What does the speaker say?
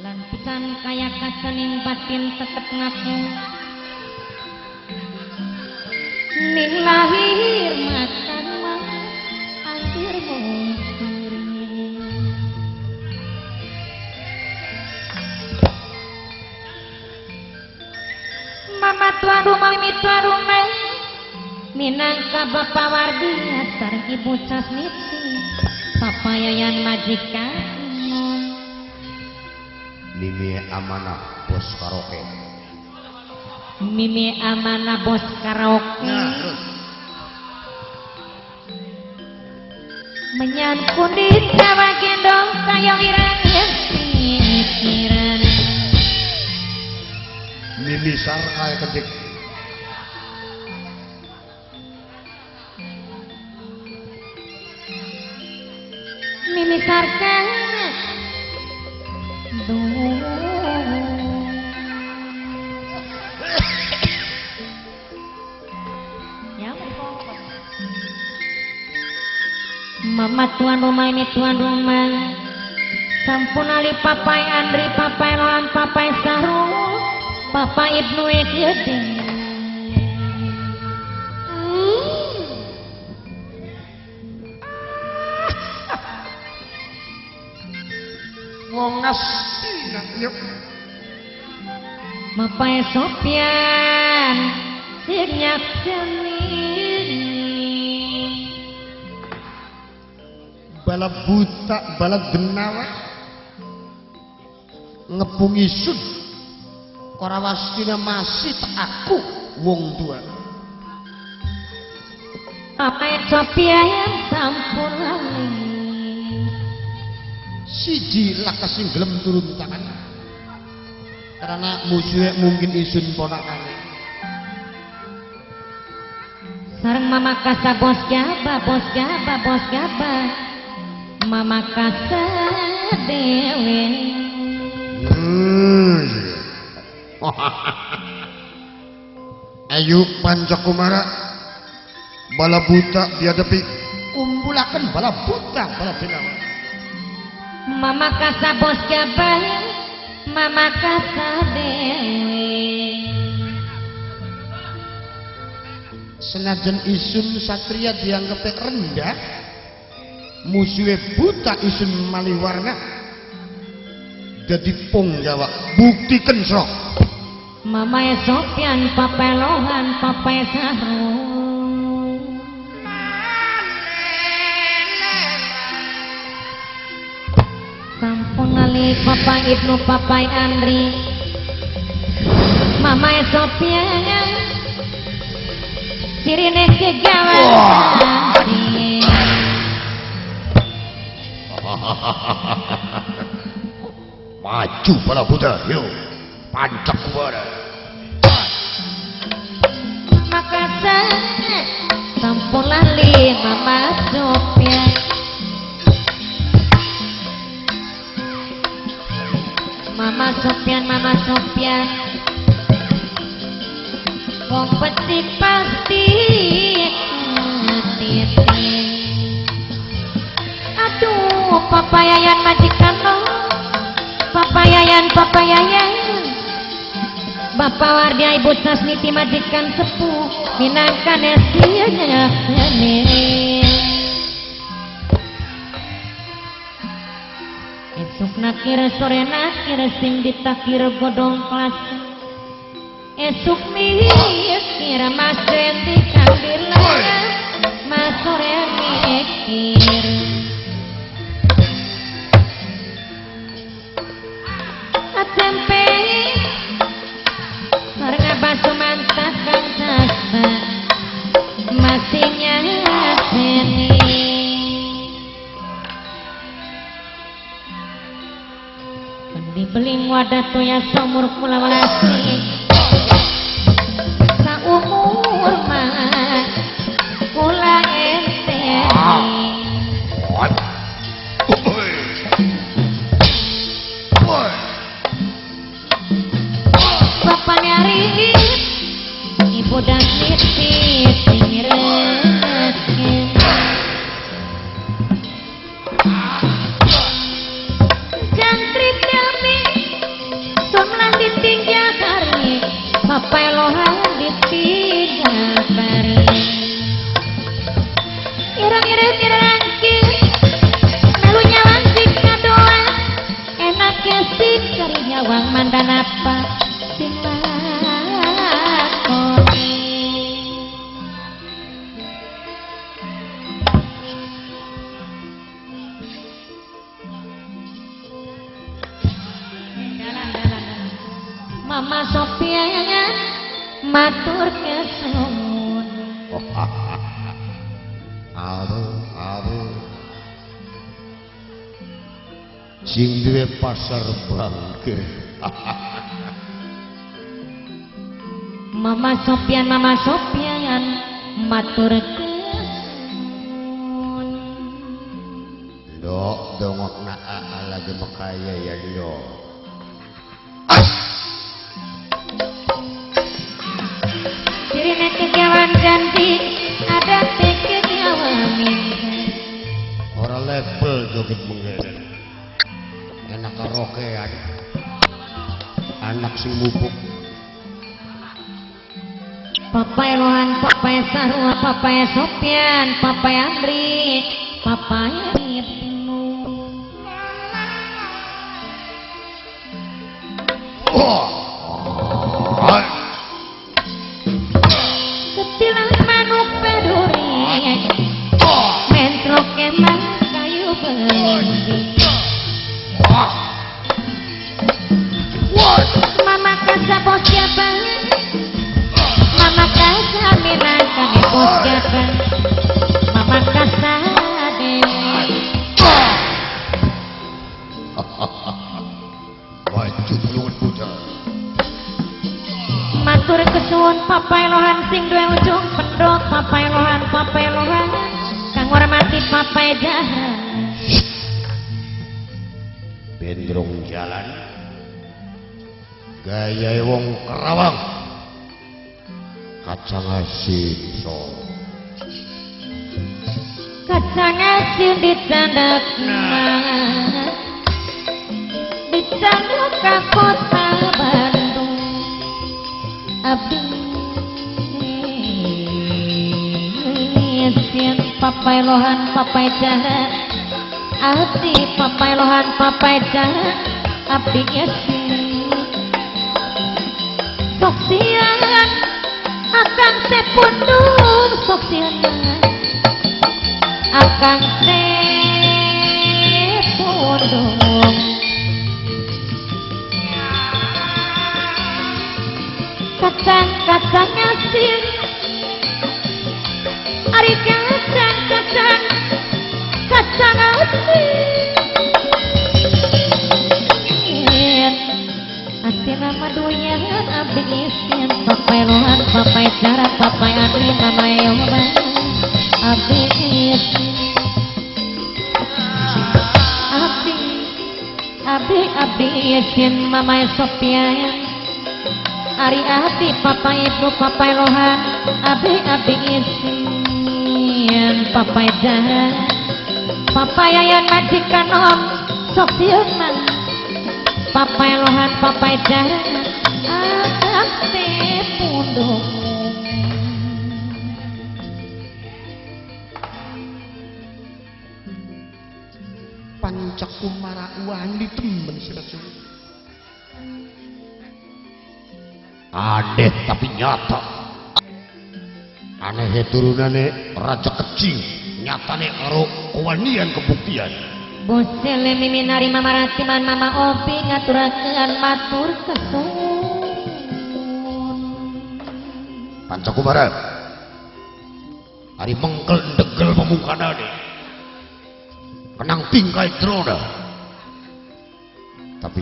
lan pisan kaya kasening batin tetep ngaku ning lahir makan mah anjir mungkiri mama tuan rumah mimi tuan rumah minangka bapak wardi sareng ibu Casniti papa yayan majikan Mimi amanah bos karaoke. Mimi amanah bos karaoke. Nah, terus. Menyangkut di sawah gendong kaya wirang yang pikiran. Mimi sar kaya kedik. Mimi sarkan. Mama tuan rumah ini tuan rumah sampun ali papai Andri papai Loan papai Sahrul papai Ibnu Edi Wong nasi nak yuk. Mapai Sopian sinyak seni Bala buta bala genawa ngepung isun korawastina masih tak aku wong tua Mapai Sopian sampun lali siji lakasing gelem turun tangan karena musuhnya mungkin isun ponakane sareng mama kasa bos gaba mama kasa dewe ayo Pancakumara bala buta dihadapi umbulakan bala buta bala denawa mama kasa bos gaba mama kasa dewe senajan isun satria dianggap rendah musuhnya buta isun maliwarna jadi ponggawa buktikan sok mama Sopian papai Lohan papai Sahrul sampun ali papai Ibnu papai Andri mama Sopian sirine kegawan maju bala buta yuk Pancakumara Makassar sampun lali mama Sopian mama Sopian wong peti pasti aduh papa yayan majikan lo papa yayan bapak Wardia ibu Casniti majikan sepuh minangkan esianya esuk nakir sore nakir sing ditakir godong kelas esuk mikir mas Rendi kambila mas sore mikir tempe sareng baso mantap kang sasa masihnya seni beling wadah toya somur kula walasi saumur mah kula ente bapak nyari ibu dan titis mirekin jangkrik kami papai lohan ditinggal bari irang-irang irangki melu nyawang jika doa enak ya sih cari nyawang mandan apa sing lakoni Mama Sopian matur kesuwun Aduh sing duwe pasar bangke Mama Sopian matur kesuwun Dok dongok na lagi makaya ya dia Sirine kejawan ganti ada kejawan minggu orang level joget menggeret enak karaokean anak sing mupuk Papai Lohan, Papai Sarua, Papai Sopian, Papai Andri, Papai Ibnu Ketilang manuk peduri Mentrok emang kayu belindi Mama kasa bos siapa Mama kasa minangkan bos siapa Mama kasa dewi baju belum putar Matur kesuwun Papai Lohan sing duwe ujung pendok Papai Lohan kang hormati Papai Jahan Bendrong jalan gaya wong Karawang kacang asin so kacang asin ditandak ditandak ka kota Bandung abdi sian Papai Lohan Papai Jahan abdi Papai Lohan Papai Jahan abdi yasin sok sian akan sepundung sok sian akan sepundung kacang asin ari kacang asin nama duyan abdi isin Papai Lohan Papai Jaran Papai Andri Mama Yoma abdi isin abdi isin Mama Sopian Ari abdi Papai Ibu Papai Lohan abdi isin Papai Jahan Papai Yayan majikan om sok sieun mah Papai Lohan Papai Jahan abdi pundung pancak kumara wani temen sira aneh tapi nyata aneh turunane raja kecing nyatane karo kewanian kebuktian Bosele miminari Mama Ratiman Mama Opi ngaturakeun matur kesuwun Pancakumara hari mengkel degel pemungkanane kenang tingkai drona tapi